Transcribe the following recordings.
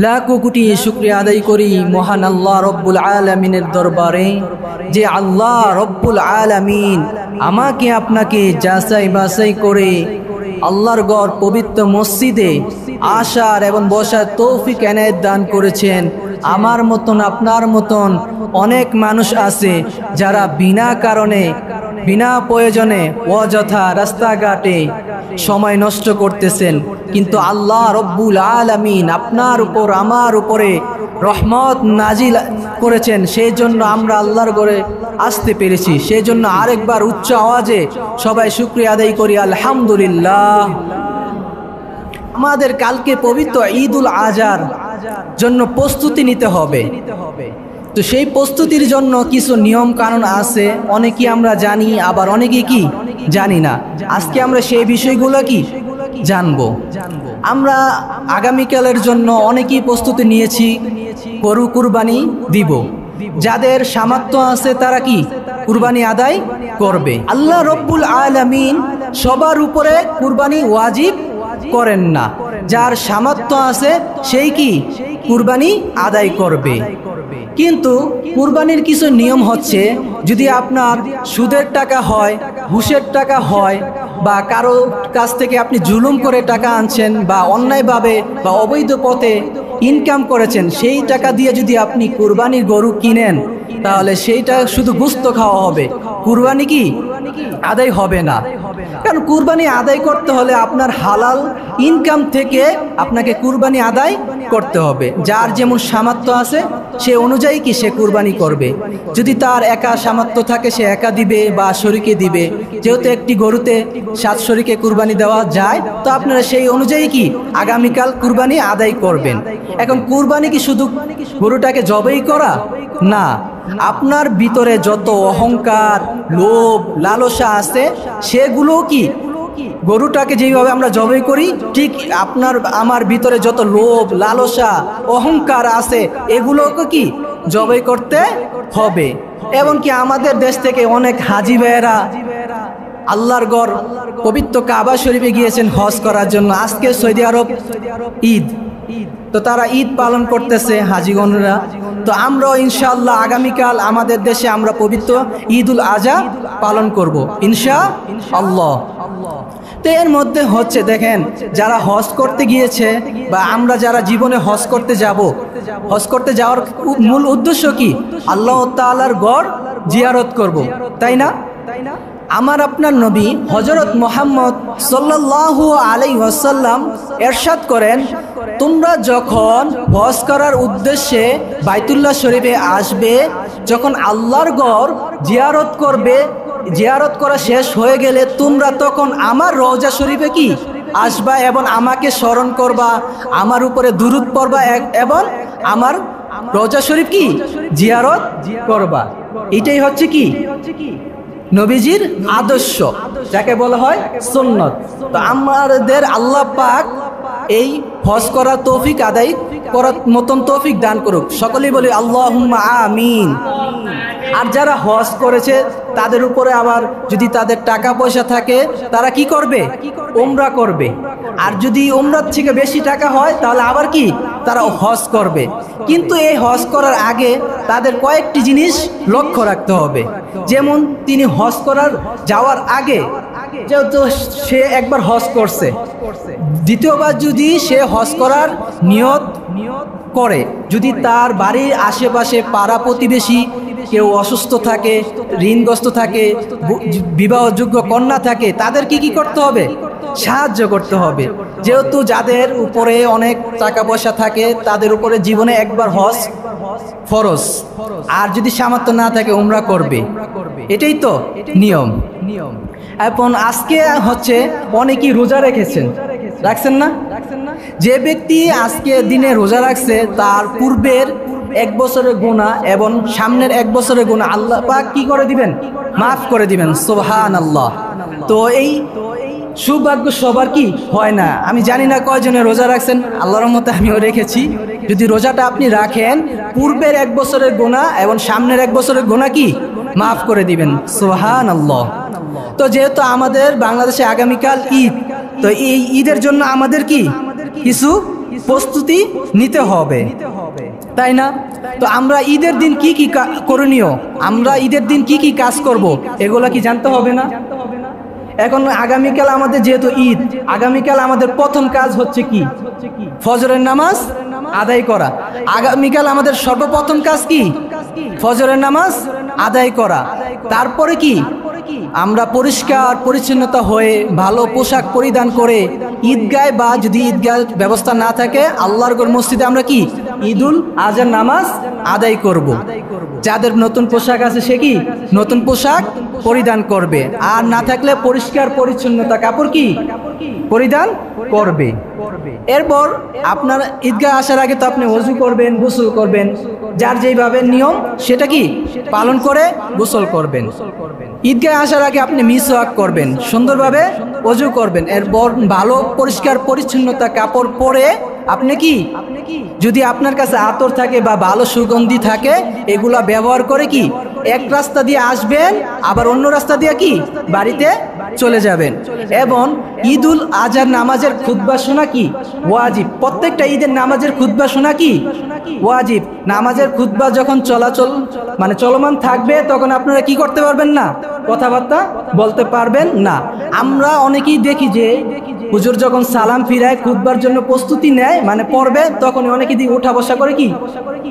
লাখো কোটি শুকরিয়া আদায় করি মহান আল্লাহ রব্বুল আলামিনের দরবারে যে আল্লাহ রব্বুল আলামিন আমাকে আপনাকে যাচাই বাছাই করে আল্লাহর ঘর পবিত্র মসজিদে আসার এবং বসার তৌফিক এনায়েত দান করেছেন। আমার মতন আপনার মতন অনেক মানুষ আছে যারা বিনা কারণে বিনা প্রয়োজনে অযথা রাস্তাঘাটে সময় নষ্ট করতেছেন, কিন্তু আল্লাহ রব্বুল আলামিন আপনার উপর আমার উপরে রহমত নাজিল করেছেন। সেই জন্য আমরা আল্লাহর ঘরে আসতে পেরেছি। সেই জন্য আরেকবার উচ্চ আওয়াজে সবাই শুকরিয়া আদায় করি আলহামদুলিল্লাহ। আমাদের কালকে পবিত্র ঈদুল আজহার জন্য প্রস্তুতি নিতে হবে। তো সেই প্রস্তুতির জন্য কিছু নিয়ম কানুন আছে, অনেকেই আমরা জানি আবার অনেকেই কি জানি না। আজকে আমরা সেই বিষয়গুলো কি জানবো। আমরা আগামীকালের জন্য অনেকেই প্রস্তুতি নিয়েছি, গরু কুরবানি দিব। যাদের সামর্থ্য আছে তারা কি কুরবানি আদায় করবে। আল্লাহ রব্বুল আলামিন সবার উপরে কুরবানি ওয়াজিব করেন না, যার সামর্থ্য আছে সেই কি কুরবানি আদায় করবে। কিন্তু কুরবানির কিছু নিয়ম হচ্ছে, যদি আপনার সুদের টাকা হয়, ঘুষের টাকা হয়, বা কারো কাছ থেকে আপনি জুলুম করে টাকা আনছেন বা অন্যায়ভাবে বা অবৈধ পথে ইনকাম করেছেন, সেই টাকা দিয়ে যদি আপনি কুরবানির গরু কিনেন তাহলে সেইটা শুধু গোশত খাওয়া হবে, কুরবানি কি আদায় হবে না। কারণ কুরবানি আদায় করতে হলে আপনার হালাল ইনকাম থেকে আপনাকে কুরবানি আদায় করতে হবে। যার যেমন সামর্থ্য আছে সে অনুযায়ী কি সে কুরবানি করবে। যদি তার একা সামর্থ্য থাকে সে একা দিবে বা শরীকে দিবে। যেহেতু একটি গরুতে 7 শরীকে কুরবানি দেওয়া যায়, তো আপনারা সেই অনুযায়ী কি আগামীকাল কুরবানি আদায় করবেন। এখন কুরবানি কি শুধু গরুটাকে জবাই করা না, আপনার ভিতরে যত অহংকার, লোভ, লালসা আছে সেগুলো কি গরুটাকে যেভাবে আমরা জবাই করি, ঠিক আপনার আমার ভিতরে যত লোভ, লালসা, অহংকার আছে এগুলোকে কি জবাই করতে হবে। এবং কি আমাদের দেশ থেকে অনেক হাজি ভাইয়েরা আল্লাহর ঘর পবিত্র কাবা শরীফে গিয়েছেন হজ করার জন্য। আজকে সৌদি আরব ঈদ, তো তারা ঈদ পালন করতেছে হাজিগণরা। তো আমরাও ইনশাআল্লাহ আগামীকাল আমাদের দেশে আমরা পবিত্র ঈদুল আজহা পালন করব ইনশাআল্লাহ। তো এর মধ্যে হচ্ছে দেখেন, যারা হজ করতে গিয়েছে বা আমরা যারা জীবনে হজ করতে যাব, হজ করতে যাওয়ার মূল উদ্দেশ্য কি আল্লাহ তাআলার ঘর জিয়ারত করব, তাই না? আমার আপনার নবী হযরত মুহাম্মদ সাল্লাল্লাহু আলাইহি ওয়াসাল্লাম ইরশাদ করেন, তোমরা যখন হজ করার উদ্দেশ্যে বাইতুল্লাহ শরীফে আসবে, যখন আল্লাহর ঘর জিয়ারত করবে, জিয়ারত করা শেষ হয়ে গেলে তোমরা তখন আমার রওজা শরীফে কি আসবা এবং আমাকে স্মরণ করবা, আমার উপরে দুরূদ পড়বা এবং আমার রওজা শরীফ কি জিয়ারত করবা। এটাই হচ্ছে কি নবীজির আদর্শ, যাকে বলা হয় সুন্নত। তো আমাদের আল্লাহ পাক এই হজ করার তৌফিক আদায় করার মতন তৌফিক দান করুক। সকলেই বলি আল্লাহুম্মা আমিন। আর যারা হজ করেছে তাদের উপরে আবার যদি তাদের টাকা পয়সা থাকে তারা কি করবে, উমরা করবে। আর যদি উমরার থেকে বেশি টাকা হয় তাহলে আবার কি তারা হজ করবে। কিন্তু এই হজ করার আগে তাদের কয়েকটি জিনিস লক্ষ্য রাখতে হবে। যেমন তিনি হজ করার যাওয়ার আগে যেহেতু সে একবার হজ করছে, দ্বিতীয়বার যদি সে হজ করার নিয়ত করে, যদি তার বাড়ির আশেপাশে পাড়া প্রতিবেশী কেউ অসুস্থ থাকে, ঋণগ্রস্ত থাকে, বিবাহযোগ্য কন্যা থাকে, তাদের কি করতে হবে, সাহায্য করতে হবে। যেহেতু যাদের উপরে অনেক টাকা পয়সা থাকে তাদের উপরে জীবনে একবার হজ ফরজ, আর যদি সামর্থ্য না থাকে উমরা করবে। এটাই তো নিয়ম। এখন আজকে হচ্ছে অনেকেই রোজা রেখেছেন, রাখছেন না? যে ব্যক্তি আজকে দিনে রোজা রাখছে তার পূর্বের 1 বছরের গুনাহ এবং সামনের 1 বছরের গুনাহ আল্লাহ পাক কি করে দিবেন, মাফ করে দিবেন। সুবহানাল্লাহ। তো এই সৌভাগ্য সবার কি হয় না। আমি জানি না কয়জনে রোজা রাখছেন, আল্লাহর রহমতে আমিও রেখেছি। যদি রোজাটা আপনি রাখেন পূর্বের 1 বছরের গুনাহ এবং সামনের 1 বছরের গুনাহ কি মাফ করে দিবেন। সুবহানাল্লাহ। তো যেহেতু আমাদের বাংলাদেশে আগামীকাল ঈদ, তো এই ঈদের জন্য আমাদের কি কিছু প্রস্তুতি নিতে হবে, তাই না? তো আমরা ঈদের দিন কি কি করণীয়, আমরা ঈদের দিন কি কি কাজ করব, এগুলা কি জানতে হবে না? এখন আগামীকাল আমাদের যেহেতু ঈদ, আগামীকাল আমাদের প্রথম কাজ হচ্ছে কি? ফজরের নামাজ আদায় করা। আগামীকাল আমাদের সর্বপ্রথম কাজ কি? ফজরের নামাজ আদায় করা। তারপরে কি? আমরা পরিষ্কার পরিচ্ছন্নতা হয়ে ভালো পোশাক পরিধান করে ঈদগায়, বা যদি ঈদগাহ ব্যবস্থা না থাকে আল্লাহর ঘর মসজিদে আমরা কি ঈদুল আজহার নামাজ আদায় করব। যাদের নতুন পোশাক আছে সে কি নতুন পোশাক পরিধান করবে, আর না থাকলে পরিষ্কার পরিচ্ছন্নতা কাপড় কি পরিধান করবে। এরপর আপনার ঈদগাহ আসার আগে তো আপনি ওযু করবেন, গোসল করবেন, যার যেইভাবে নিয়ম সেটা কি পালন করে গোসল করবেন। ঈদগাহ আসার আগে আপনি মিসওয়াক করবেন, সুন্দরভাবে ওযু করবেন, এরপর ভালো পরিষ্কার পরিচ্ছন্নতা কাপড় পরে আপনি কি যদি আপনার কাছে আতর থাকে বা ভালো সুগন্ধি থাকে এগুলা ব্যবহার করে কি এক রাস্তা দিয়ে আসবেন, আবার অন্য রাস্তা দিয়ে কি বাড়িতে চলে যাবেন। এবং ঈদুল আজহার নামাজের খুতবা শোনা কি ওয়াজিব। প্রত্যেকটা ঈদের নামাজের খুতবা শোনা কি ওয়াজিব। নামাজের খুতবা যখন চলমান থাকবে তখন আপনারা কি করতে পারবেন না, কথাবার্তা বলতে পারবেন না। আমরা অনেকেই দেখি যে হুজুর যখন সালাম ফিরায় খুতবার জন্য প্রস্তুতি নেয়, পড়বে, তখন অনেকে দিয়ে উঠা বসা করে কি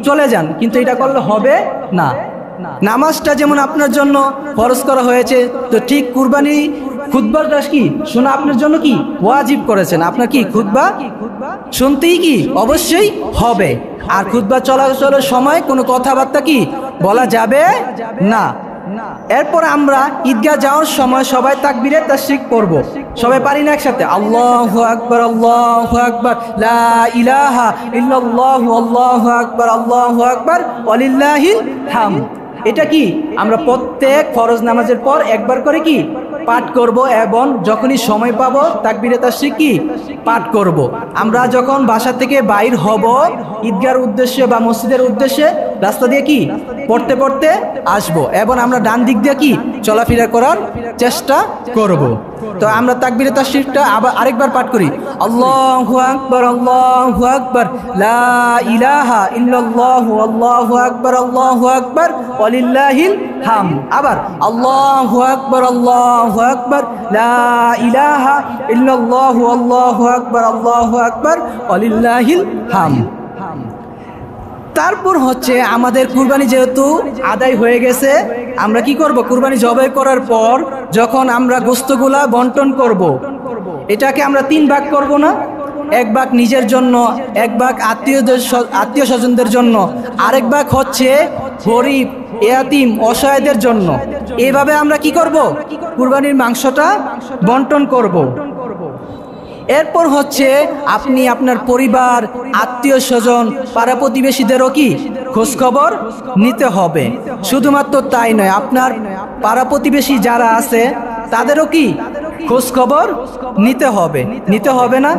চলে যান, কিন্তু এটা করলে হবে না। নামাজটা যেমন আপনার জন্য ফরজ করা হয়েছে, তো ঠিক কুরবানি খুতবাটা কি শোনা আপনার জন্য কি ওয়াজিব করেছেন। আপনার কি খুতবা শুনতেই কি অবশ্যই হবে। আর খুতবা চলাচলের সময় কোনো কথাবার্তা কি বলা যাবে না। এরপর আমরা ঈদগাহ যাওয়ার সময় সবাই তাকবীরে তাশরিক করব। সবাই পারি না একসাথে? আল্লাহু আকবার, আল্লাহু আকবার, লা ইলাহা ইল্লাল্লাহু, আল্লাহু আকবার, আল্লাহু আকবার, ওয়ালিল্লাহিল হামদ। এটা কি আমরা প্রত্যেক ফরজ নামাজের পর একবার করে কি পাঠ করব, এবং যখনই সময় পাবো তাকবীরে তাশরিক কি পাঠ করব। আমরা যখন বাসা থেকে বাইর হব ঈদগাহর উদ্দেশ্যে বা মসজিদের উদ্দেশ্যে, রাস্তা দিয়ে কি পড়তে পড়তে আসব, এবং আমরা ডান দিক দিয়ে কি চলাফেরা করার চেষ্টা করব। তো আমরা তাকবীরে তাশরিকটা আবার আরেকবার পাঠ করি। আল্লাহু আকবার, আল্লাহু আকবার, লা ইলাহা ইল্লাল্লাহু, আল্লাহু আকবার, আল্লাহু আকবার, ওয়ালিল্লাহিল হামদ। আবার আল্লাহু আকবার, আল্লাহু আকবার, লা ইলাহা ইল্লাল্লাহু, আল্লাহু আকবার, আল্লাহু আকবার, ওয়ালিল্লাহিল হামদ। তারপর হচ্ছে আমাদের কুরবানি যেহেতু আদায় হয়ে গেছে, আমরা কি করব? কুরবানি জবাই করার পর যখন আমরা গোশতগুলা বন্টন করব, এটাকে আমরা 3 ভাগ করব না? 1 ভাগ নিজের জন্য, 1 ভাগ আত্মীয় স্বজনদের জন্য, আরেক ভাগ হচ্ছে গরিব, এতিম, অসহায়দের জন্য। এইভাবে আমরা কি করব? কুরবানির মাংসটা বন্টন করব। এরপর হচ্ছে আপনি আপনার পরিবার, আত্মীয় স্বজন, পাড়া প্রতিবেশীদেরও কি খোঁজখবর নিতে হবে। শুধুমাত্র তাই নয়, আপনার পাড়া প্রতিবেশী যারা আছে তাদেরও কি খোঁজখবর নিতে হবে। নিতে হবে না?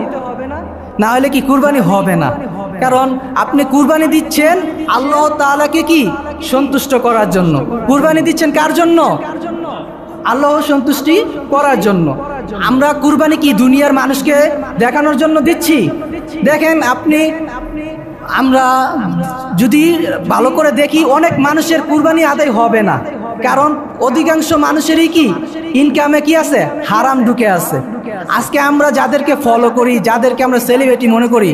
না হলে কি কুরবানি হবে না। কারণ আপনি কুরবানি দিচ্ছেন আল্লাহ তাআলাকে কি সন্তুষ্ট করার জন্য। কুরবানি দিচ্ছেন কার জন্য? আল্লাহ সন্তুষ্টি করার জন্য। আমরা কুরবানি কি দুনিয়ার মানুষকে দেখানোর জন্য দিচ্ছি? দেখেন আমরা যদি ভালো করে দেখি অনেক মানুষের কুরবানি আদায় হবে না, কারণ অধিকাংশ মানুষেরই কি ইনকামে কি আছে হারাম ঢুকে আছে। আজকে আমরা যাদেরকে ফলো করি, যাদেরকে আমরা সেলিব্রিটি মনে করি,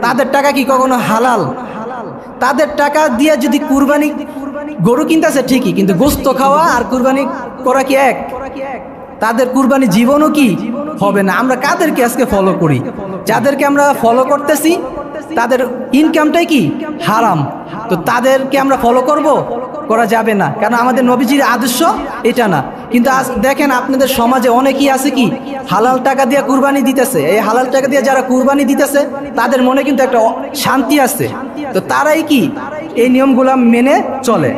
তাদের টাকা কি কখনো হালাল? তাদের টাকা দিয়ে যদি কুরবানি গরু কিনতেছে ঠিকই, কিন্তু গোশত খাওয়া আর কুরবানি করা কি এক? তাদের কুরবানি জীবনও কি হবে না। আমরা কাদেরকে আজকে ফলো করি? যাদেরকে আমরা ফলো করতেছি তাদের ইনকামটাই কি হারাম, তো তাদেরকে আমরা ফলো করব? করা যাবে না, কারণ আমাদের নবীজির আদর্শ এটা না। কিন্তু আজ দেখেন আপনাদের সমাজে অনেকেই আছে কি হালাল টাকা দিয়ে কুরবানি দিতেছে। এই হালাল টাকা দিয়ে যারা কুরবানি দিতেছে তাদের মনে কিন্তু একটা শান্তি আছে, তো তারাই কি এই নিয়মগুলো মেনে চলে।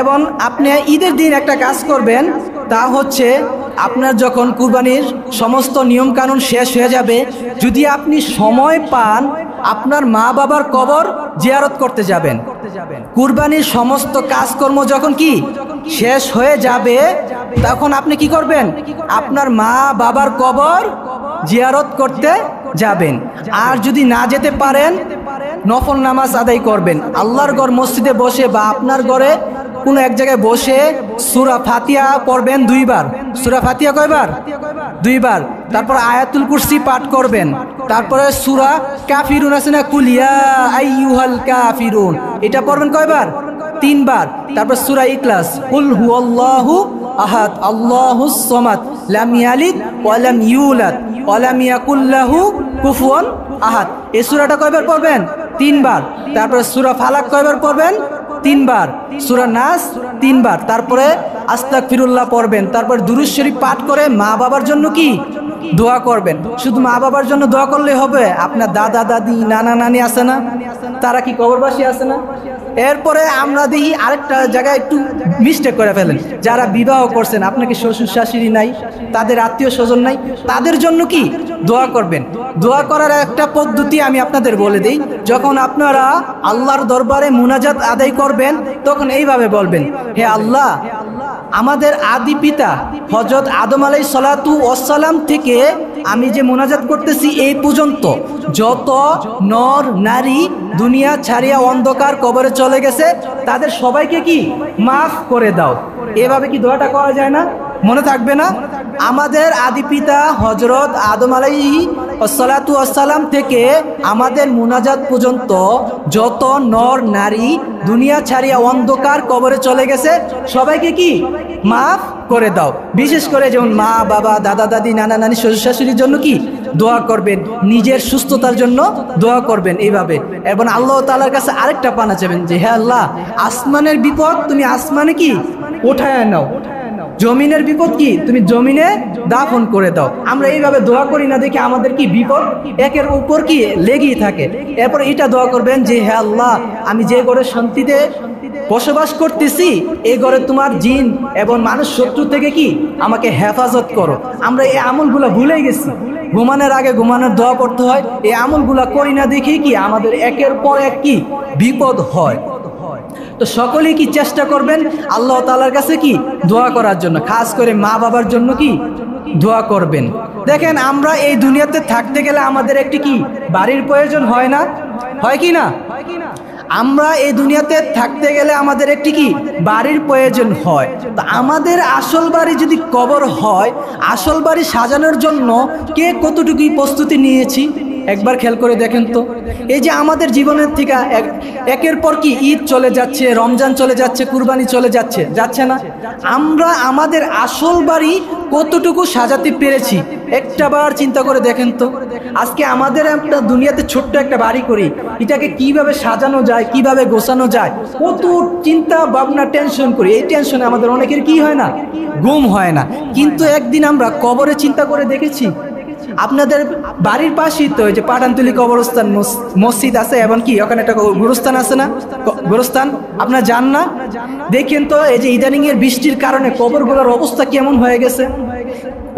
এবং আপনি ঈদের দিন একটা কাজ করবেন, তা হচ্ছে আপনার যখন কুরবানির সমস্ত নিয়ম কানুন শেষ হয়ে যাবে, যদি আপনি সময় পান আপনার মা বাবার কবর জিয়ারত করতে যাবেন। কুরবানির সমস্ত কাজকর্ম যখন কি শেষ হয়ে যাবে তখন আপনি কি করবেন? আপনার মা বাবার কবর জিয়ারত করতে যাবেন। আর যদি না যেতে পারেন নফল নামাজ আদায় করবেন। আল্লাহর ঘর মসজিদে বসে বা আপনার ঘরে কোনো এক জায়গায় বসে সূরা ফাতিহা পড়বেন 2 বার। সূরা ফাতিহা কয়বার? 2 বার। তারপর আয়াতুল কুরসি পাঠ করবেন। তারপরে সূরা কাফিরুন আছে না, কুল ইয়া আইয়ুহাল কাফিরুন, এটা পড়বেন কয়বার? 3 বার। তারপর সূরা ইখলাস, কুল হুয়াল্লাহু আহাদ আল্লাহুস সামাদ লাম ইয়ালিদ ওয়া লাম ইউলাদ ওয়া লাম ইয়াকুল লাহু কুফুয়ান আহাদ, এই সূরাটা কয়বার পড়বেন? 3 বার। তারপরে সূরা ফালাক কয়বার পড়বেন? 3 বার। সূরা নাস 3 বার। তারপরে আস্তাগফিরুল্লাহ পড়বেন। তারপর দুরূদ শরীফ পাঠ করে মা বাবার জন্য কি দোয়া করবেন। শুধু মা বাবার জন্য দোয়া করলে হবে? আপনার দাদা দাদি নানা নানি আছে না, তারা কি কবরবাসী আছে না? এরপরে আমরা দেখি আরেকটা জায়গায় একটু মিস্টেক করে ফেলেন, যারা বিবাহ করছেন, আপনাকে শ্বশুর শাশুড়ি নাই, তাদের আত্মীয় স্বজন নাই, তাদের জন্য কি দোয়া করবেন। দোয়া করার একটা পদ্ধতি আমি আপনাদের বলে দিই। যখন আপনারা আল্লাহর দরবারে মুনাজাত আদায় করবেন তখন এইভাবে বলবেন, হে আল্লাহ, আমাদের আদি পিতা হযরত আদম আলাইহিস সালাতু ওয়াস সালাম থেকে আমি যে মুনাজাত করতেছি এই পর্যন্ত যত নর নারী দুনিয়া ছাড়িয়া অন্ধকার কবরে চলে গেছে তাদের সবাইকে কি মাফ করে দাও। এভাবে কি দোয়াটা করা যায় না? মনে থাকবে না? আমাদের আদি পিতা হযরত আদম আলাইহিস সালাতু ওয়াস সালাম থেকে আমাদের মুনাজাত পর্যন্ত যত নর নারী দুনিয়া ছাড়িয়া অন্ধকার কবরে চলে গেছে সবাইকে কি মাফ করে দাও। বিশেষ করে যেমন মা বাবা দাদা দাদি নানা নানি শ্বশুর শাশুড়ির জন্য কি দোয়া করবেন, নিজের সুস্থতার জন্য দোয়া করবেন এইভাবে। এবং আল্লাহ তাআলার কাছে আরেকটা পানা চাইবেন যে হে আল্লাহ, আসমানের বিপদ তুমি আসমানে কি উঠায় নাও, জমিনের বিপদ কি তুমি জমিনে দাফন করে দাও। আমরা এইভাবে দোয়া করি না দেখি আমাদের কি বিপদ একের উপর কি লেগেই থাকে। এরপর এটা দোয়া করবেন যে হে আল্লাহ, আমি যে ঘরে শান্তিতে বসবাস করতেছি এই ঘরে তোমার জিন এবং মানুষ শত্রু থেকে কি আমাকে হেফাজত করো। আমরা এই আমলগুলো ভুলে গেছি। ঘুমানোর আগে ঘুমানোর দোয়া করতে হয়, এই আমলগুলা করি না দেখি কি আমাদের একের পর এক কি বিপদ হয়। তো সকলেই কি চেষ্টা করবেন আল্লাহ তাআলার কাছে কি দোয়া করার জন্য, খাস করে মা বাবার জন্য কি দোয়া করবেন। দেখেন আমরা এই দুনিয়াতে থাকতে গেলে আমাদের একটি কি বাড়ির প্রয়োজন হয় না? হয় কি না? আমরা এই দুনিয়াতে থাকতে গেলে আমাদের একটি কি বাড়ির প্রয়োজন হয়। তো আমাদের আসল বাড়ি যদি কবর হয়, আসল বাড়ি সাজানোর জন্য কে কতটুকু প্রস্তুতি নিয়েছি একবার খেয়াল করে দেখেন তো। এই যে আমাদের জীবনের থেকে একের পর কি ঈদ চলে যাচ্ছে, রমজান চলে যাচ্ছে, কুরবানি চলে যাচ্ছে, যাচ্ছে না? আমরা আমাদের আসল বাড়ি কতটুকু সাজাতে পেরেছি একটা বার চিন্তা করে দেখেন তো। আজকে আমাদের একটা দুনিয়াতে ছোট্ট একটা বাড়ি করি, এটাকে কিভাবে সাজানো যায়, কিভাবে গোছানো যায়, কত চিন্তা ভাবনা টেনশন করি। এই টেনশনে আমাদের অনেকের কি হয় না, ঘুম হয় না। কিন্তু একদিন আমরা কবরে চিন্তা করে দেখেছি? আপনাদের বাড়ির পাশেই তো ওই যে পাঠানতলি কবরস্থান মসজিদ আছে, এবং কি ওখানে একটা গোরস্থান আছে না, গোরস্থান আপনারা যান না? দেখেন তো এই যে ইদানিং এর বৃষ্টির কারণে কবরগুলোর অবস্থা কেমন হয়ে গেছে।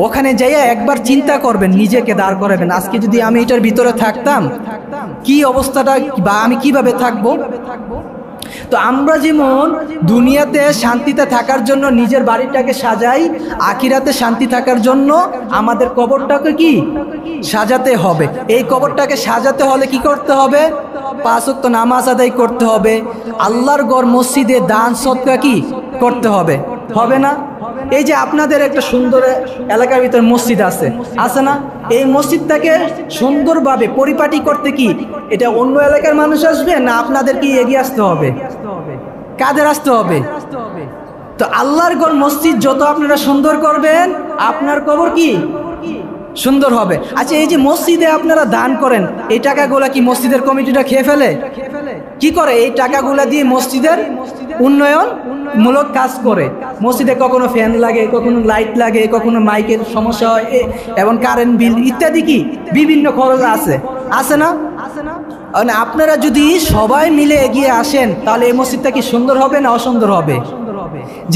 ওখানে যাইয়া একবার চিন্তা করবেন, নিজেকে দাঁড় করাবেন, আজকে যদি আমি এটার ভিতরে থাকতাম কি অবস্থাটা বা আমি কিভাবে থাকবো। তো আমরা যেমন দুনিয়াতে শান্তিতে থাকার জন্য নিজের বাড়িটাকে সাজাই, আখিরাতে শান্তি থাকার জন্য আমাদের কবরটাকে কি সাজাতে হবে। এই কবরটাকে সাজাতে হলে কি করতে হবে? 5 ওয়াক্ত নামাজ আদায় করতে হবে, আল্লাহর ঘর মসজিদে দান সদকা কি করতে হবে, হবে না? এই যে আপনাদের একটা সুন্দর এলাকার ভিতরে মসজিদ আছে, আছে না? এই মসজিদটাকে সুন্দরভাবে পরিপাটি করতে কি এটা অন্য এলাকার মানুষ আসবে না আপনাদের কি এগিয়ে আসতে হবে? কাদের আসতে হবে? তো আল্লাহর ঘর মসজিদ যত আপনারা সুন্দর করবেন আপনার কবর কি সুন্দর হবে। আচ্ছা, এই যে মসজিদে আপনারা দান করেন, এই টাকাগুলা কি মসজিদের কমিটিটা খেয়ে ফেলে? কি করে? এই টাকাগুলা দিয়ে মসজিদের উন্নয়ন মূলক কাজ করে। মসজিদে কখনো ফ্যান লাগে, কখনো লাইট লাগে, কখনো মাইকের সমস্যা হয়, এবং কারেন্ট বিল ইত্যাদি কি বিভিন্ন খরচ আছে, আছে না? আপনারা যদি সবাই মিলে এগিয়ে আসেন তাহলে এই মসজিদটা কি সুন্দর হবে না অসুন্দর হবে?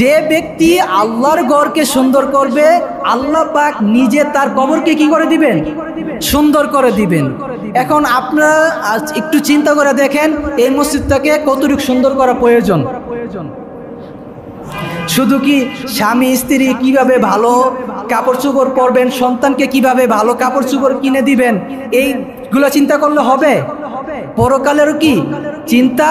যে ব্যক্তি আল্লাহর ঘরকে সুন্দর করবে, আল্লাহ পাক নিজে তার কবরকে কি করে দিবেন? সুন্দর করে দিবেন। এখন আপনারা একটু চিন্তা করে দেখেন এই মসজিদটাকে কতটুকু সুন্দর করা প্রয়োজন। শুধু কি স্বামী স্ত্রী কিভাবে ভালো কাপড় চোপড় পরবেন, সন্তানকে কিভাবে ভালো কাপড় চোপড় কিনে দিবেন, এইগুলো চিন্তা করলে হবে? পরকালেরও কি চিন্তা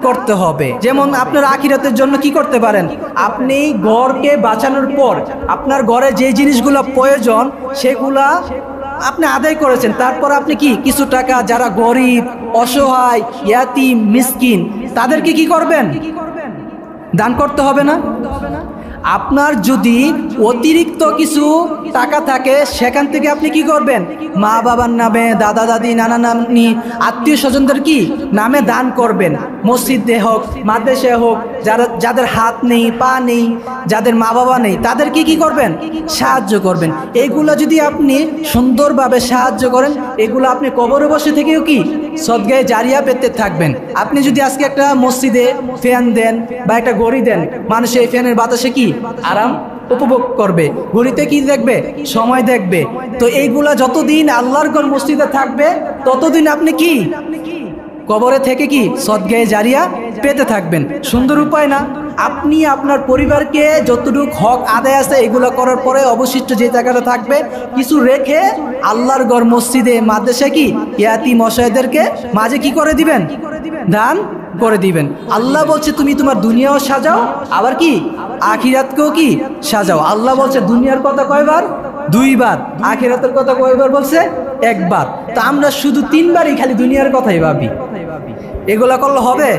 করতে হবে। যেমন আপনার আখিরাতের জন্য কি করতে পারেন, আপনি ঘরকে বাঁচানোর পর আপনার ঘরে যে জিনিসগুলো প্রয়োজন সেগুলা আপনি আদায় করেছেন, তারপর আপনি কি কিছু টাকা যারা গরিব, অসহায়, ইয়াতিম, মিসকিন তাদেরকে কি করবেন, দান করতে হবে না? আপনার যদি অতিরিক্ত কিছু টাকা থাকে সেখান থেকে আপনি কি করবেন, মা বাবার নামে, দাদা দাদি, নানা নানি, আত্মীয় স্বজনদের কি নামে দান করবেন। মসজিদে হোক, মাদ্রাসায় হোক, যাদের হাত নেই, পা নেই, যাদের মা বাবা নেই তাদেরকে কি করবেন, সাহায্য করবেন। এইগুলা যদি আপনি সুন্দরভাবে সাহায্য করেন, এগুলো আপনি কবরে বসে থেকেও কি সদগায়ে জারিয়া পেতে থাকবেন। আপনি যদি আজকে একটা মসজিদে ফ্যান দেন বা একটা ঘড়ি দেন, মানুষ এই ফ্যানের বাতাসে কি আরাম উপভোগ করবে, ঘড়িতে কি দেখবে, সময় দেখবে। তো এইগুলা যতদিন আল্লাহর ঘর মসজিদে থাকবে ততদিন আপনি কি কবরে থেকে কি সদগায়ে জারিয়া পেতে থাকবেন। সুন্দর উপায় না? আপনি আপনার পরিবারকে যতটুকু হক আদায় আছে এগুলো করার পরে অবশিষ্ট যে টাকাটা থাকবে কিছু রেখে আল্লাহর ঘর মসজিদে, মাদ্রাসায় কি ইয়াতিম অসহায়দেরকে মাঝে কি করে দিবেন, দান করে দিবেন। আল্লাহ বলছে তুমি তোমার দুনিয়াও সাজাও, আবার কি আখিরাতকেও কি সাজাও। আল্লাহ বলছে দুনিয়ার কথা কয়বার, 2 বার, আখিরাতের কথা কয়বার বলছে, 1 বার। তা আমরা শুধু 3 বারই খালি দুনিয়ার কথাই ভাবি। এগুলা করলে হবে?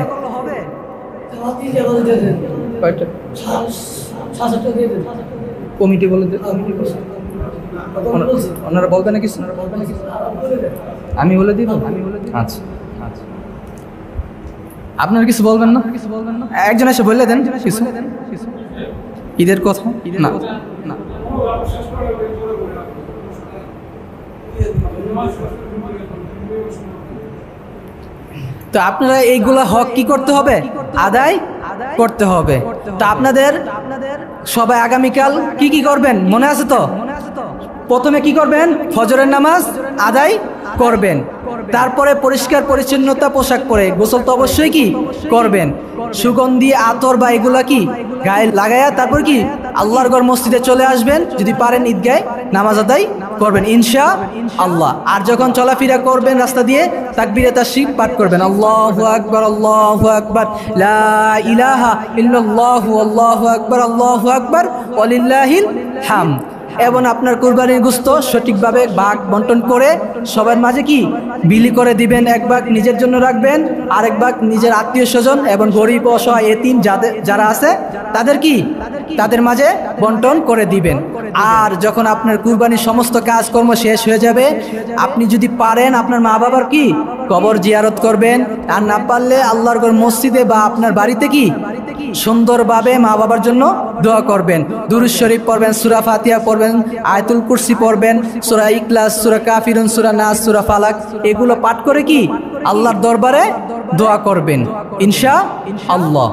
কমিটি বলে ওনারা বলবে না কিছু, আমি বলে দিব। আচ্ছা, আপনারা কিছু বলবেন না? একজন এসে বললে দেন কিছু ঈদের কথা। না না, তো আপনারা এইগুলা হক কি করতে হবে, আদায় করতে হবে। তা আপনাদের সবাই আগামীকাল কি কি করবেন মনে আছে তো? প্রথমে কি করবেন, ফজরের নামাজ আদায় করবেন, তারপরে পরিষ্কার পরিচ্ছন্নতা পোশাক পরে গোসল তো অবশ্যই কি করবেন, সুগন্ধি আতর বা এগুলা কি গায়ে লাগায়া তারপর কি আল্লাহর ঘর মসজিদে চলে আসবেন, যদি পারেন ঈদগাহে নামাজ আদায় করবেন ইনশাআল্লাহ। আর যখন চলাফেরা করবেন রাস্তা দিয়ে তাকবীরে তাশরিক পাঠ করবেন, আল্লাহু আকবার, আল্লাহু আকবার, লা ইলাহা ইল্লাল্লাহু, আল্লাহু আকবার, আল্লাহু আকবার, ওয়ালিল্লাহিল হামদ। এবং আপনার কুরবানির গোশত সঠিকভাবে ভাগ বন্টন করে সবার মাঝে কি বিলি করে দিবেন। 1 ভাগ নিজের জন্য রাখবেন, আরেক ভাগ নিজের আত্মীয় স্বজন এবং গরিব অসহায় এতিম যারা আছে তাদের কি তাদের মাঝে বন্টন করে দিবেন। আর যখন আপনার কুরবানির সমস্ত কাজকর্ম শেষ হয়ে যাবে, আপনি যদি পারেন আপনার মা বাবার কি কবর জিয়ারত করবেন, আর না পারলে আল্লাহর ঘর মসজিদে বা আপনার বাড়িতে কি সুন্দরভাবে মা বাবার জন্য দোয়া করবেন, দুরূদ শরীফ পড়বেন, সূরা ফাতিহা পড়বেন, আয়াতুল কুরসি পড়বেন, সূরা ইখলাস, সূরা কাফিরুন, সূরা নাস, সূরা ফালাক, এগুলো পাঠ করে কি আল্লাহর দরবারে দোয়া করবেন ইনশাআল্লাহ।